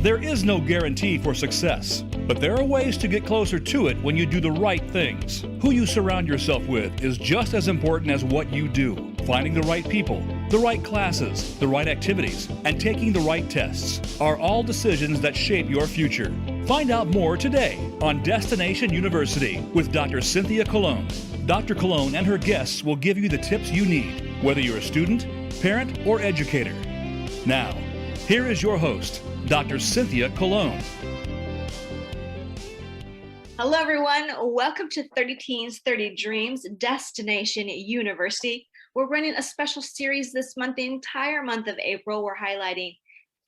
There is no guarantee for success, but there are ways to get closer to it when you do the right things. Who you surround yourself with is just as important as what you do. Finding the right people, the right classes, the right activities, and taking the right tests are all decisions that shape your future. Find out more today on Destination University with Dr. Cynthia Colon. Dr. Colon and her guests will give you the tips you need, whether you're a student, parent, or educator. Now, here is your host, Dr. Cynthia Colon. Hello, everyone. Welcome to 30 Teens, 30 Dreams, Destination University. We're running a special series this month, the entire month of April. We're highlighting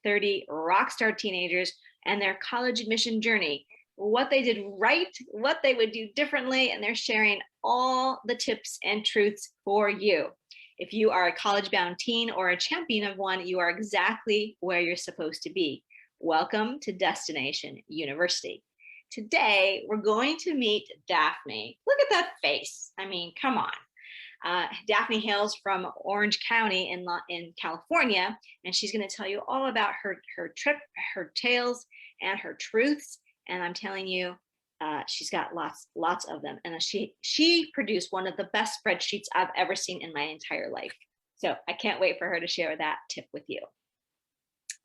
30 rock star teenagers and their college admission journey, what they did right, what they would do differently, and they're sharing all the tips and truths for you. If you are a college-bound teen or a champion of one, you are exactly where you're supposed to be. Welcome to Destination University. Today, we're going to meet Daphne. Look at that face. I mean, come on. Daphne hails from Orange County in California, and she's going to tell you all about her trip, her tales, and her truths. And I'm telling you, she's got lots of them. And she produced one of the best spreadsheets I've ever seen in my entire life. So I can't wait for her to share that tip with you.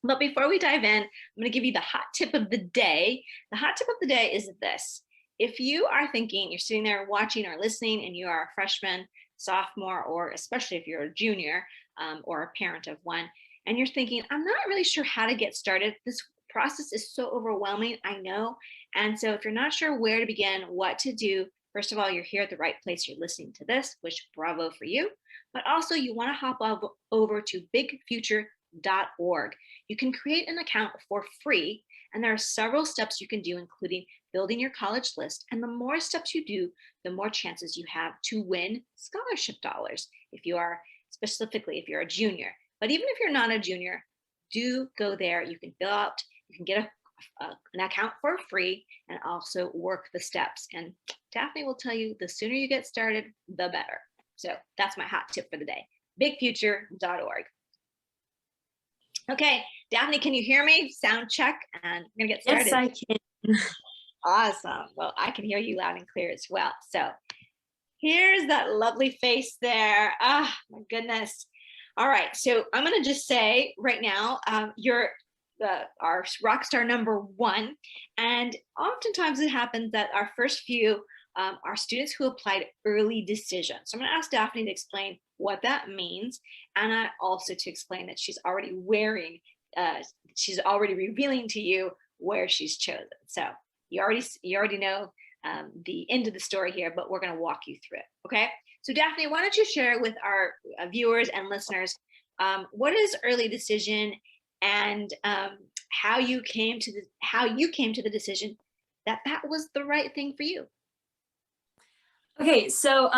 But before we dive in, I'm going to give you the hot tip of the day. The hot tip of the day is this. If you are thinking, you're sitting there watching or listening, and you are a freshman, sophomore, or especially if you're a junior or a parent of one, and you're thinking, I'm not really sure how to get started. This process is so overwhelming, I know. And so if you're not sure where to begin, what to do, first of all, you're here at the right place. You're listening to this, which bravo for you. But also you want to hop over to bigfuture.org. You can create an account for free, and there are several steps you can do, including building your college list. And the more steps you do, the more chances you have to win scholarship dollars if you are specifically if you're a junior. But even if you're not a junior, do go there. You can fill out, you can get an account for free and also work the steps. And Daphne will tell you the sooner you get started, the better. So that's my hot tip for the day, bigfuture.org. Okay, Daphne, can you hear me? Sound check, and we're gonna get started. Yes, I can. Awesome. Well, I can hear you loud and clear as well. So here's that lovely face there. Ah, my goodness. All right, so I'm gonna just say right now, you're our rock star number one. And oftentimes it happens that our first few are students who applied early decision. So I'm gonna ask Daphne to explain what that means, and also to explain that she's already she's already revealing to you where she's chosen. So you already know the end of the story here, but we're gonna walk you through it, okay? So Daphne, why don't you share with our viewers and listeners, what is early decision, and how you came to the decision that was the right thing for you? Okay, so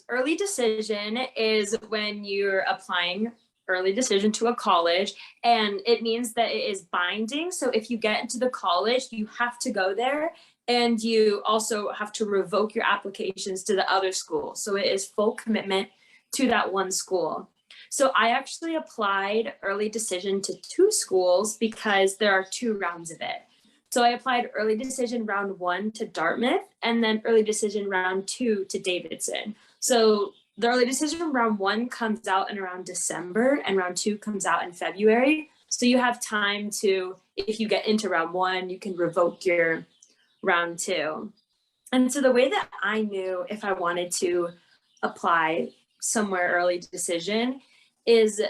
early decision is when you're applying early decision to a college, and it means that it is binding. So if you get into the college, you have to go there, and you also have to revoke your applications to the other school. So it is full commitment to that one school. So I actually applied early decision to 2 schools because there are 2 rounds of it. So I applied early decision round 1 to Dartmouth, and then early decision round 2 to Davidson. So the early decision round 1 comes out in around December, and round 2 comes out in February. So you have time to, if you get into round 1, you can revoke your round 2. And so the way that I knew if I wanted to apply somewhere early decision is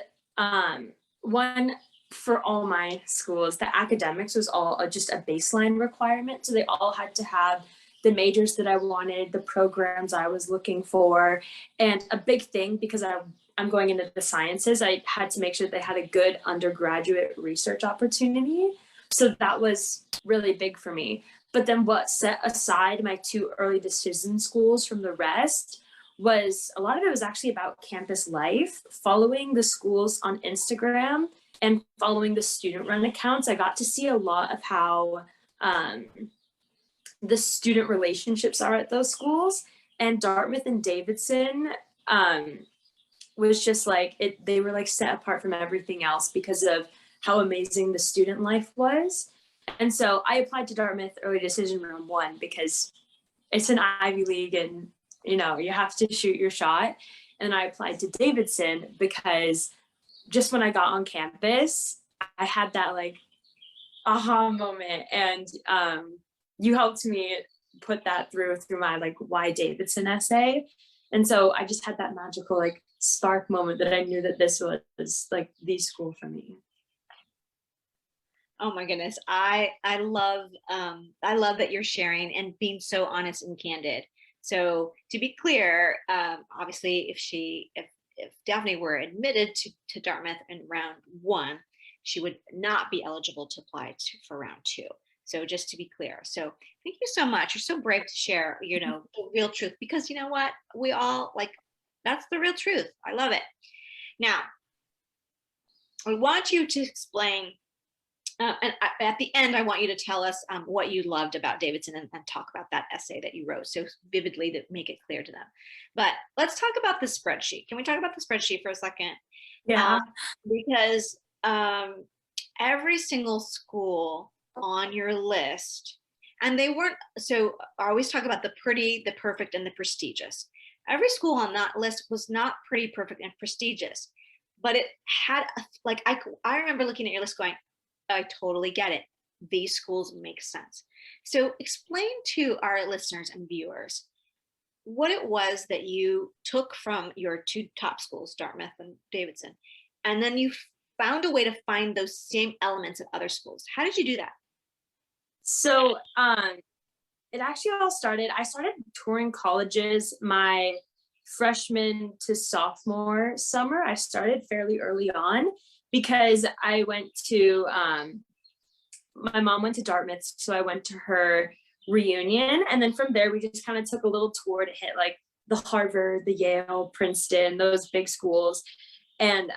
one, for all my schools, the academics was all just a baseline requirement. So they all had to have the majors that I wanted, the programs I was looking for. And a big thing, because I'm going into the sciences, I had to make sure they had a good undergraduate research opportunity. So that was really big for me. But then what set aside my 2 early decision schools from the rest was a lot of it was actually about campus life, following the schools on Instagram and following the student-run accounts. I got to see a lot of how the student relationships are at those schools. And Dartmouth and Davidson was just like, they were like set apart from everything else because of how amazing the student life was. And so I applied to Dartmouth early decision room 1 because it's an Ivy League and, you have to shoot your shot. And I applied to Davidson because just when I got on campus, I had that like aha moment, and you helped me put that through my like why Davidson essay. And so I just had that magical like spark moment that I knew that this was like the school for me. Oh my goodness. I love that you're sharing and being so honest and candid. So to be clear, obviously if Daphne were admitted to Dartmouth in round 1, she would not be eligible to apply for round 2. So just to be clear. So thank you so much. You're so brave to share, the real truth, because you know what? We all that's the real truth. I love it. Now, I want you to explain, and at the end, I want you to tell us what you loved about Davidson and talk about that essay that you wrote so vividly to make it clear to them. But let's talk about the spreadsheet. Can we talk about the spreadsheet for a second? Yeah. Because every single school on your list, and they weren't, so I always talk about the pretty, the perfect, and the prestigious. Every school on that list was not pretty, perfect, and prestigious, but it had I remember looking at your list going, I totally get it. These schools make sense. So explain to our listeners and viewers what it was that you took from your 2 top schools, Dartmouth and Davidson, and then you found a way to find those same elements at other schools. How did you do that? So it actually all started, I started touring colleges my freshman to sophomore summer. I started fairly early on because I went to, my mom went to Dartmouth, so I went to her reunion. And then from there, we just kind of took a little tour to hit like the Harvard, the Yale, Princeton, those big schools, and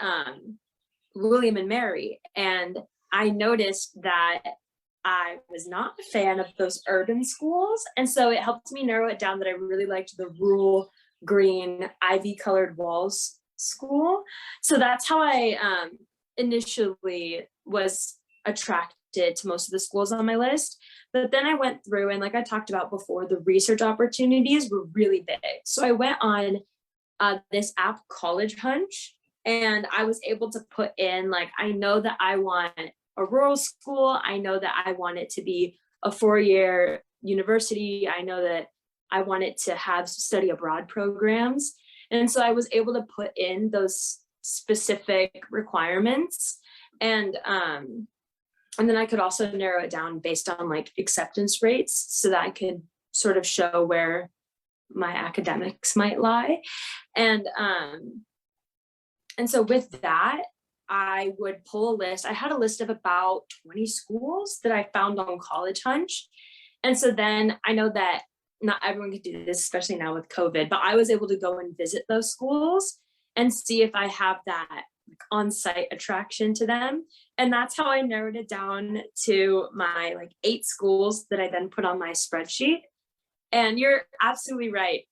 William and Mary. And I noticed that I was not a fan of those urban schools. And so it helped me narrow it down that I really liked the rural, green, ivy colored walls school. So that's how I initially was attracted to most of the schools on my list. But then I went through, and like I talked about before, the research opportunities were really big. So I went on this app, College Hunch, and I was able to put in, like, I know that I want a rural school. I know that I want it to be a 4-year university. I know that I want it to have study abroad programs. And so I was able to put in those specific requirements. And then I could also narrow it down based on like acceptance rates so that I could sort of show where my academics might lie. And so with that, I would pull a list. I had a list of about 20 schools that I found on College Hunch. And so then I know that not everyone could do this, especially now with COVID, but I was able to go and visit those schools and see if I have that on-site attraction to them. And that's how I narrowed it down to my like 8 schools that I then put on my spreadsheet. And you're absolutely right.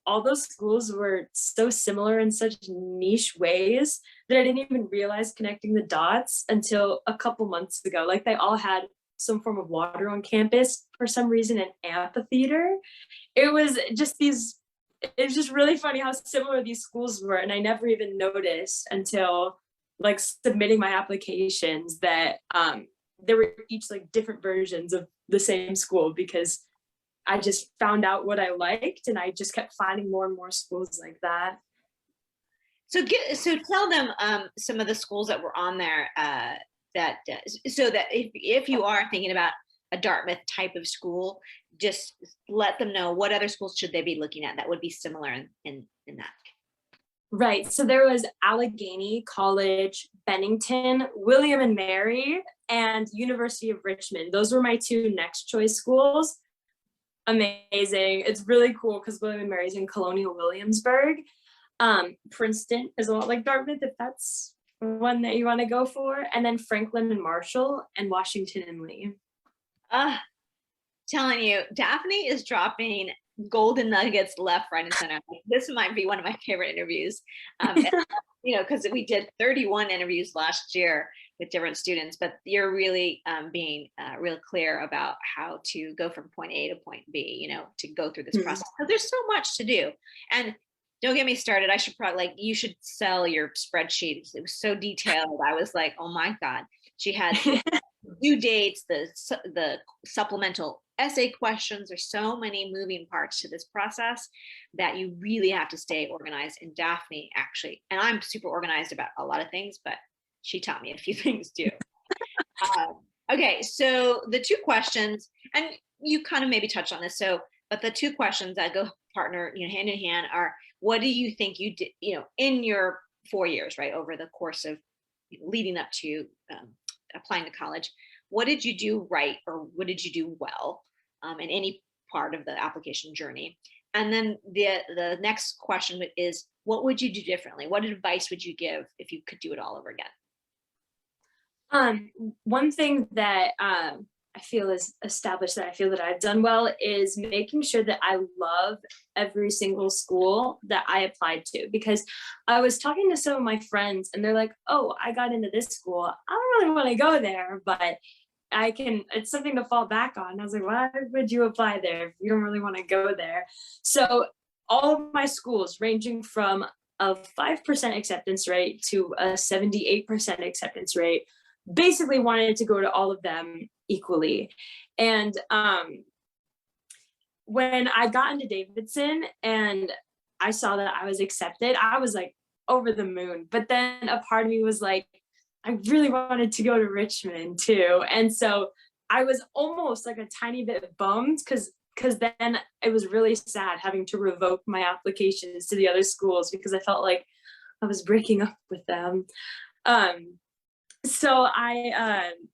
All those schools were so similar in such niche ways that I didn't even realize connecting the dots until a couple months ago. Like they all had some form of water on campus, for some reason, an amphitheater. It was just really funny how similar these schools were. And I never even noticed until like submitting my applications that there were each like different versions of the same school, because I just found out what I liked and I just kept finding more and more schools like that. So tell them some of the schools that were on there so that if you are thinking about a Dartmouth type of school, just let them know what other schools should they be looking at that would be similar in that. Right. So there was Allegheny College, Bennington, William and Mary, and University of Richmond. Those were my 2 next choice schools. Amazing. It's really cool because William and Mary's in Colonial Williamsburg. Princeton is a lot like Dartmouth, if that's one that you want to go for. And then Franklin and Marshall, and Washington and Lee. Telling you, Daphne is dropping golden nuggets left, right, and center. This might be one of my favorite interviews. Because we did 31 interviews last year with different students, but you're really being real clear about how to go from point A to point B, to go through this process. Because there's so much to do. And don't get me started. I should probably, you should sell your spreadsheet. It was so detailed. I was like, oh my God. She had due dates, the supplemental essay questions. There's so many moving parts to this process that you really have to stay organized. And Daphne actually, and I'm super organized about a lot of things, but she taught me a few things too. Okay, so the two questions, and you kind of maybe touched on this, but the two questions that go partner, hand in hand are, what do you think you did, in your 4 years, right, over the course of leading up to applying to college, what did you do right, or what did you do well in any part of the application journey? And then the next question is, what would you do differently? What advice would you give if you could do it all over again? One thing that I feel is established that I feel that I've done well is making sure that I love every single school that I applied to, because I was talking to some of my friends and they're like, oh, I got into this school. I don't really want to go there, but it's something to fall back on. I was like, why would you apply there if you don't really want to go there? So all of my schools, ranging from a 5% acceptance rate to a 78% acceptance rate, basically wanted to go to all of them equally. And when I got into Davidson and I saw that I was accepted, I was like over the moon. But then a part of me was like, I really wanted to go to Richmond too. And so I was almost like a tiny bit bummed because then it was really sad having to revoke my applications to the other schools because I felt like I was breaking up with them. So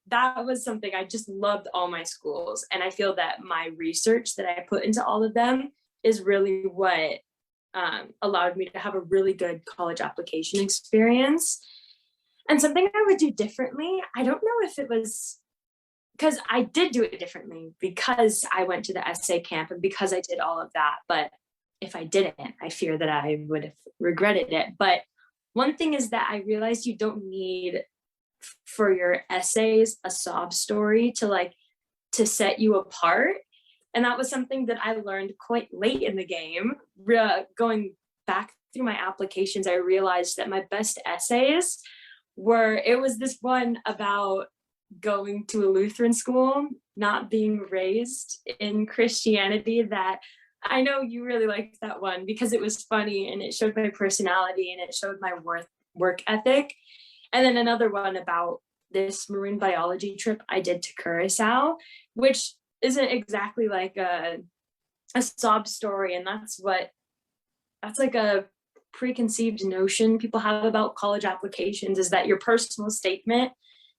that was something. I just loved all my schools. And I feel that my research that I put into all of them is really what allowed me to have a really good college application experience. And something I would do differently, I don't know if it was, because I did do it differently because I went to the essay camp and because I did all of that. But if I didn't, I fear that I would have regretted it. But one thing is that I realized you don't need for your essays a sob story to set you apart. And that was something that I learned quite late in the game. Going back through my applications, I realized that my best essays it was this one about going to a Lutheran school, not being raised in Christianity, that I know you really liked that one because it was funny and it showed my personality and it showed my work ethic. And then another one about this marine biology trip I did to Curacao, which isn't exactly like a sob story. And that's like a preconceived notion people have about college applications, is that your personal statement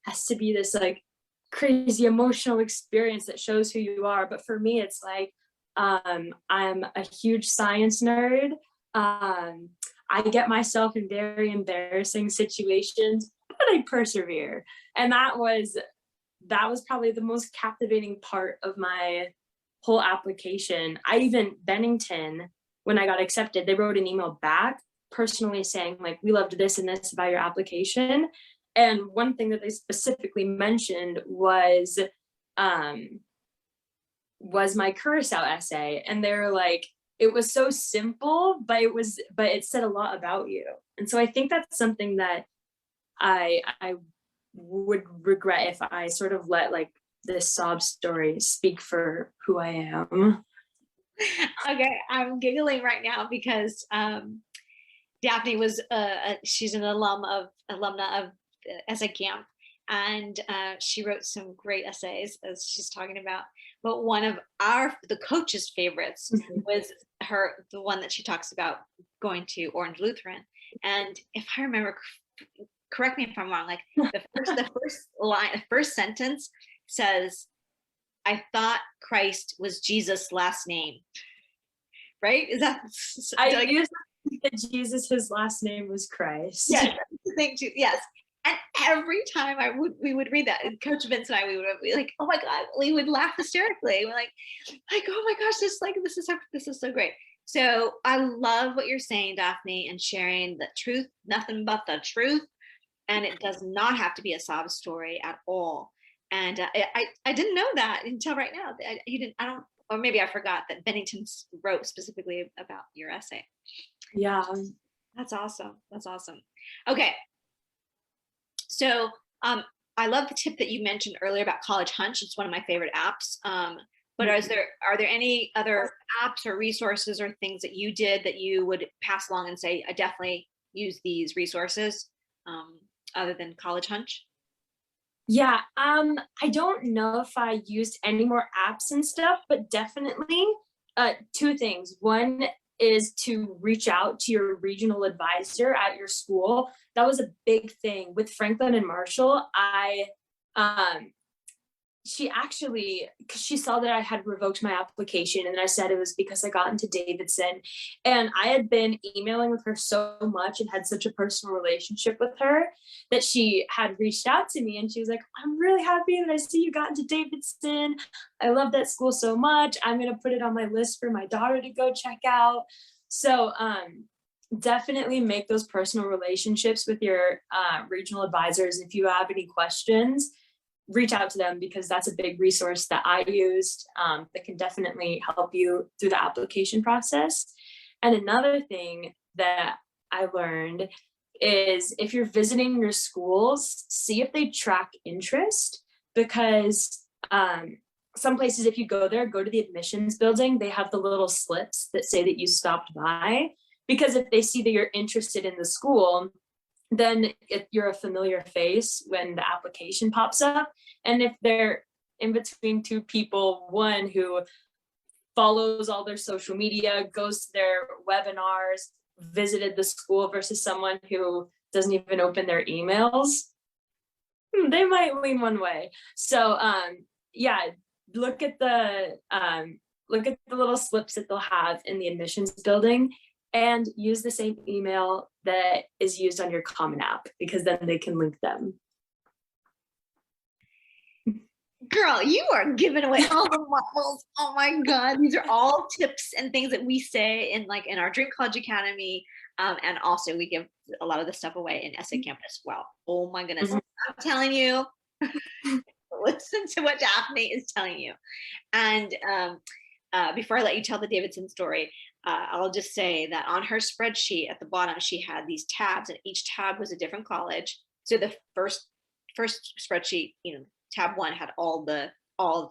has to be this like crazy emotional experience that shows who you are. But for me, it's like, I'm a huge science nerd. I get myself in very embarrassing situations, but I persevere. And that was probably the most captivating part of my whole application. Bennington, when I got accepted, they wrote an email back personally saying like, we loved this and this about your application. And one thing that they specifically mentioned was my Curacao essay. And they're like, it was so simple, but it said a lot about you. And so I think that's something that I would regret if I sort of let like this sob story speak for who I am. Okay, I'm giggling right now because Daphne was she's an alumna of essay camp, and she wrote some great essays as she's talking about. But one of the coach's favorites was the one that she talks about going to Orange Lutheran. And if I remember, correct me if I'm wrong, like the first sentence says, I thought Christ was Jesus' last name. Right? Is that? I used to think that Jesus, his last name was Christ. Yes, yes. And every time we would read that, and Coach Vince and I, we would be like, oh my God, we would laugh hysterically. We're like, oh my gosh, this is so great. So I love what you're saying, Daphne, and sharing the truth, nothing but the truth. And it does not have to be a sob story at all. And I didn't know that until right now. Or maybe I forgot that Bennington wrote specifically about your essay. Yeah. That's awesome. That's awesome. Okay. So I love the tip that you mentioned earlier about College Hunch. It's one of my favorite apps. But are there any other apps or resources or things that you did that you would pass along and say, I definitely use these resources other than College Hunch? Yeah, I don't know if I used any more apps and stuff, but definitely two things. One is to reach out to your regional advisor at your school. That was a big thing with Franklin and Marshall. She actually, because she saw that I had revoked my application, and I said it was because I got into Davidson, and I had been emailing with her so much and had such a personal relationship with her that she had reached out to me, and she was like, I'm really happy that I see you got into Davidson. I love that school so much. I'm going to put it on my list for my daughter to go check out. So definitely make those personal relationships with your regional advisors. If you have any questions, reach out to them, because that's a big resource that I used that can definitely help you through the application process. And another thing that I learned is if you're visiting your schools, see if they track interest, because some places, if you go there, go to the admissions building, they have the little slips that say that you stopped by, because if they see that you're interested in the school, then if you're a familiar face when the application pops up. And if they're in between two people, one who follows all their social media, goes to their webinars, visited the school, versus someone who doesn't even open their emails, they might lean one way. So yeah, look at the little slips that they'll have in the admissions building, and use the same email that is used on your Common App, because then they can link them. Girl, you are giving away all the marbles. Oh my God. These are all tips and things that we say in our Dream College Academy. And also we give a lot of this stuff away in Essay Campus as well. Oh my goodness. I'm telling you, listen to what Daphne is telling you. And before I let you tell the Davidson story, I'll just say that on her spreadsheet at the bottom, she had these tabs, and each tab was a different college. So the first spreadsheet, tab 1 had all of the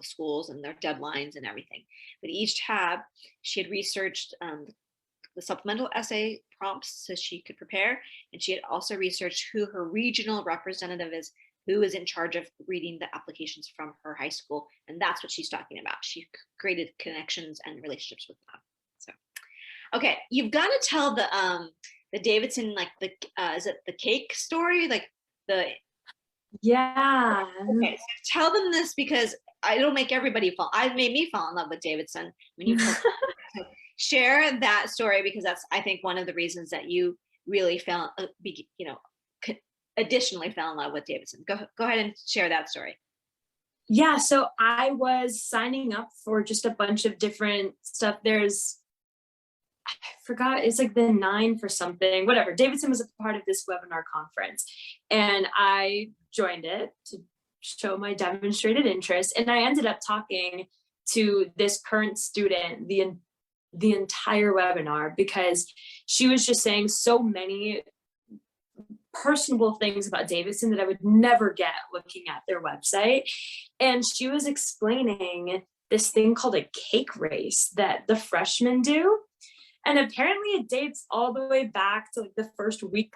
schools and their deadlines and everything. But each tab, she had researched the supplemental essay prompts so she could prepare, and she had also researched who her regional representative is, who is in charge of reading the applications from her high school, and that's what she's talking about. She created connections and relationships with them. So, okay, you've got to tell the Davidson, is it the cake story, Yeah. Okay, so tell them this, because it'll make everybody it made me fall in love with Davidson when you so share that story, because that's, I think, one of the reasons that you really additionally fell in love with Davidson. Go ahead and share that story. Yeah, so I was signing up for just a bunch of different stuff. I forgot, it's like the 9 for something, whatever. Davidson was a part of this webinar conference, and I joined it to show my demonstrated interest. And I ended up talking to this current student the entire webinar, because she was just saying so many personable things about Davidson that I would never get looking at their website. And she was explaining this thing called a cake race that the freshmen do. And apparently it dates all the way back to the first week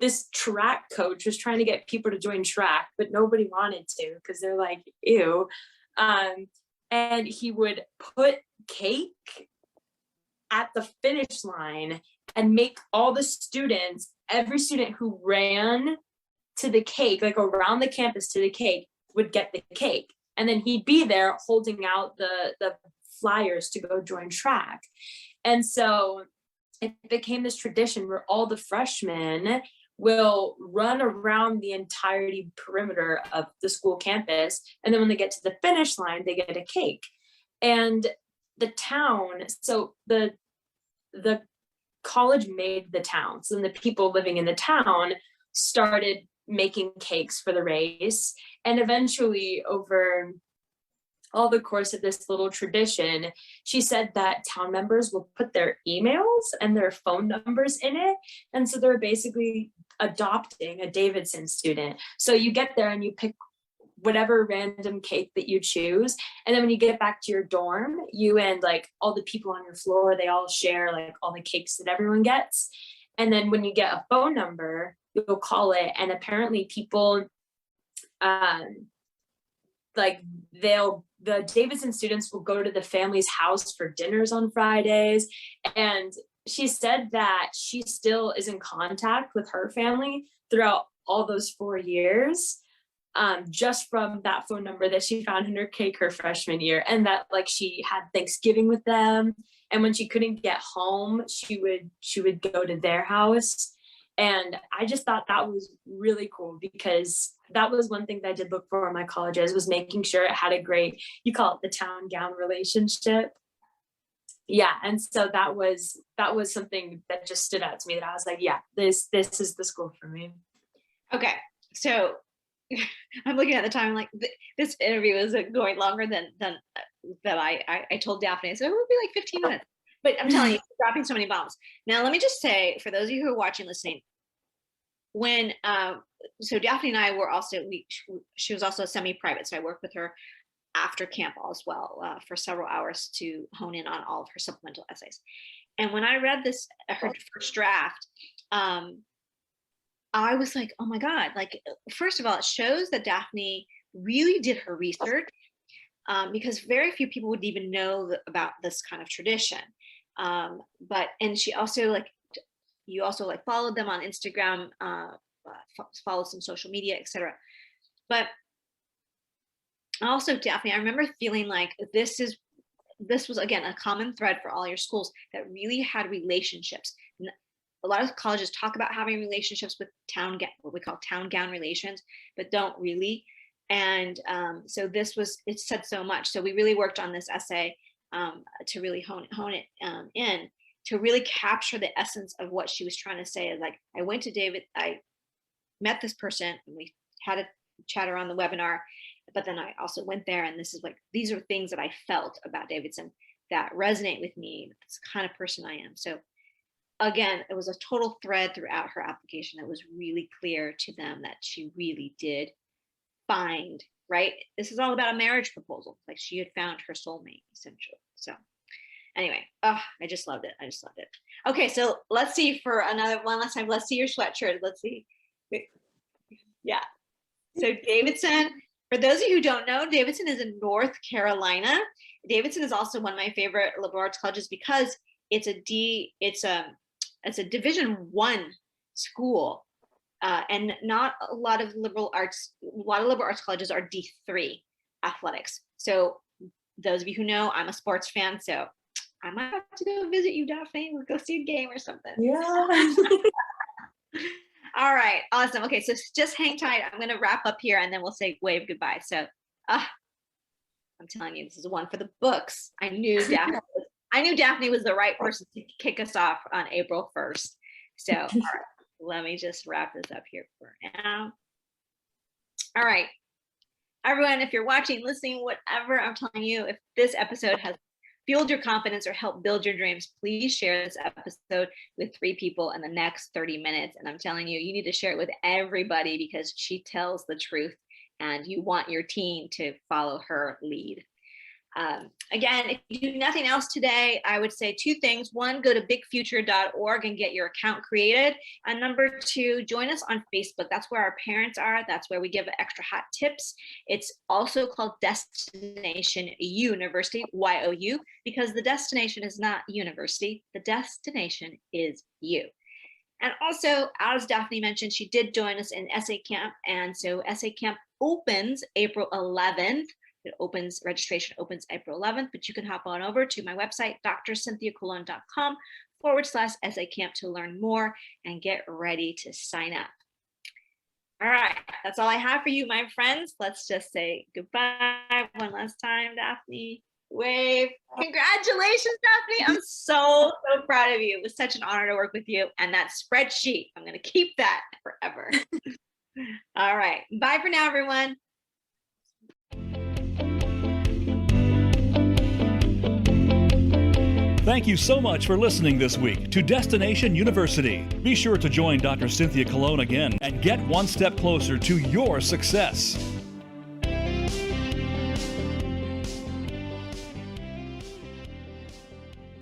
this track coach was trying to get people to join track, but nobody wanted to, because they're like, ew. And he would put cake at the finish line and make all the students, every student who ran to the cake, around the campus to the cake, would get the cake. And then he'd be there holding out the flyers to go join track. And so it became this tradition where all the freshmen will run around the entirety perimeter of the school campus. And then when they get to the finish line, they get a cake. And the town, so the college made the town. So then the people living in the town started making cakes for the race. And eventually, over all the course of this little tradition, she said that town members will put their emails and their phone numbers in it. And so they're basically adopting a Davidson student. So you get there and you pick whatever random cake that you choose. And then when you get back to your dorm, you and like all the people on your floor, they all share like all the cakes that everyone gets. And then when you get a phone number, you'll call it. And apparently people, the Davidson students will go to the family's house for dinners on Fridays. And she said that she still is in contact with her family throughout all those 4 years, just from that phone number that she found in her cake her freshman year. And that like she had Thanksgiving with them. And when she couldn't get home, she would go to their house. And I just thought that was really cool, because that was one thing that I did look for in my colleges, was making sure it had a great, you call it the town gown relationship. Yeah. And so that was something that just stood out to me, that I was like, yeah, this is the school for me. Okay. So I'm looking at the time, like this interview is going longer than I told Daphne. So it would be like 15 minutes. But I'm telling you, dropping so many bombs. Now, let me just say, for those of you who are watching, listening, when so Daphne and I were also, she was also semi-private, so I worked with her after camp as well for several hours to hone in on all of her supplemental essays. And when I read this, her first draft, I was like, oh my God, like, first of all, it shows that Daphne really did her research, because very few people would even know about this kind of tradition. And she also you also followed them on Instagram, followed some social media, etc. But also, Daphne, I remember feeling like this was again a common thread for all your schools that really had relationships. A lot of colleges talk about having relationships with what we call town gown relations, but don't really. And so it said so much. So we really worked on this essay to really hone it in, to really capture the essence of what she was trying to say. Like, I met this person and we had a chat around the webinar, but then I also went there, and these are things that I felt about Davidson that resonate with me. It's the kind of person I am. So again, it was a total thread throughout her application. It was really clear to them that she really did find, right? This is all about a marriage proposal. Like, she had found her soulmate, essentially. So anyway, I just loved it. Okay, so let's see for one last time. Let's see your sweatshirt. Let's see. Yeah. So Davidson, for those of you who don't know, Davidson is in North Carolina. Davidson is also one of my favorite liberal arts colleges because it's a Division I school. And not a lot of liberal arts colleges are D3 athletics. So those of you who know, I'm a sports fan, so I might have to go visit you, Daphne. We'll go see a game or something. Yeah. All right, awesome. Okay, so just hang tight. I'm gonna wrap up here and then we'll say wave goodbye. So I'm telling you, this is one for the books. I knew Daphne was the right person to kick us off on April 1st. So all right, let me just wrap this up here for now. All right, everyone, if you're watching, listening, whatever, I'm telling you, if this episode has fueled your confidence or helped build your dreams, please share this episode with 3 people in the next 30 minutes. And I'm telling you, you need to share it with everybody because she tells the truth and you want your team to follow her lead. Again, if you do nothing else today, I would say 2 things. 1, go to bigfuture.org and get your account created. And number 2, join us on Facebook. That's where our parents are. That's where we give extra hot tips. It's also called Destination University, YOU, because the destination is not university. The destination is you. And also, as Daphne mentioned, she did join us in Essay Camp. And so Essay Camp opens April 11th. Registration opens April 11th, but you can hop on over to my website, drcynthiacolon.com essay camp to learn more and get ready to sign up. All right, that's all I have for you, my friends. Let's just say goodbye one last time, Daphne. Wave. Congratulations, Daphne. I'm so proud of you. It was such an honor to work with you. And that spreadsheet, I'm going to keep that forever. All right. Bye for now, everyone. Thank you so much for listening this week to Destination University. Be sure to join Dr. Cynthia Colon again and get one step closer to your success.